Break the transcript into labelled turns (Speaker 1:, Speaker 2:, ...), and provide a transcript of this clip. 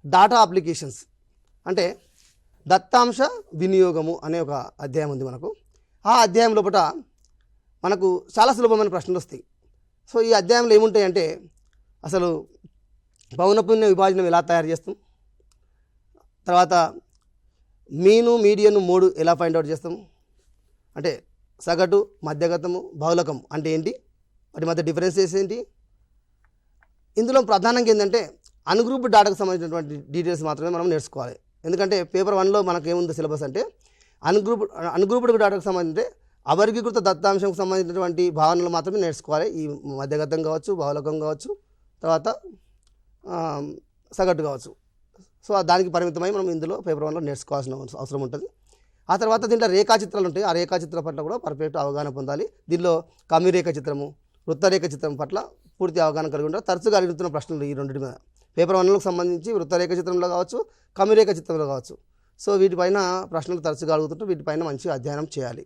Speaker 1: Data applications అంటే దత్తాంశ వినియోగము అనే ఒక అధ్యాయం ఉంది మనకు. ఆ అధ్యాయం లోపల మనకు చాలా సులభమైన ప్రశ్నలు వస్తాయి. సో ఈ అధ్యాయంలో ఏముంటాయంటే అసలు పౌనఃపున్య విభాజనం ఎలా తయారు చేస్తాం, తర్వాత మీను మీడియను మోడు ఎలా ఫైండ్ అవుట్ చేస్తాం, అంటే సగటు మధ్యగతము బహుళకం అంటే ఏంటి, వాటి మధ్య డిఫరెన్సెస్ ఏంటి. ఇందులో ప్రధానంగా ఏంటంటే అన్గ్రూప్ డాటాకు సంబంధించినటువంటి డీటెయిల్స్ మాత్రమే మనం నేర్చుకోవాలి. ఎందుకంటే పేపర్ 1లో మనకు ఏముంది సిలబస్ అంటే అన్గ్రూప్డ్ డాటాకు సంబంధించి అవర్గీకృత దత్తాంశంకు సంబంధించినటువంటి భావనలు మాత్రమే నేర్చుకోవాలి. ఈ మధ్యగతం కావచ్చు, బహుళకం కావచ్చు, తర్వాత సగటు కావచ్చు. సో దానికి పరిమితమై మనం ఇందులో పేపర్ 1లో నేర్చుకోవాల్సిన అవసరం ఉంటుంది. ఆ తర్వాత దీంట్లో రేఖాచిత్రాలు ఉంటాయి. ఆ రేఖాచిత్రం పట్ల కూడా పర్ఫెక్ట్ అవగాహన పొందాలి. దీనిలో కమ్మి చిత్రము, వృత్తరేఖ చిత్రం పట్ల పూర్తి అవగాహన కలిగి ఉంటారు. తరచుగా అడుగుతున్న ప్రశ్నలు ఈ రెండింటి మీద పేపర్ 1లకు సంబంధించి వృత్తరేఖ చిత్రంలో కావచ్చు, కమ్మి చిత్రంలో కావచ్చు. సో వీటిపైన ప్రశ్నలు తరచుగా అడుగుతుంటే వీటిపైన మంచి అధ్యయనం చేయాలి.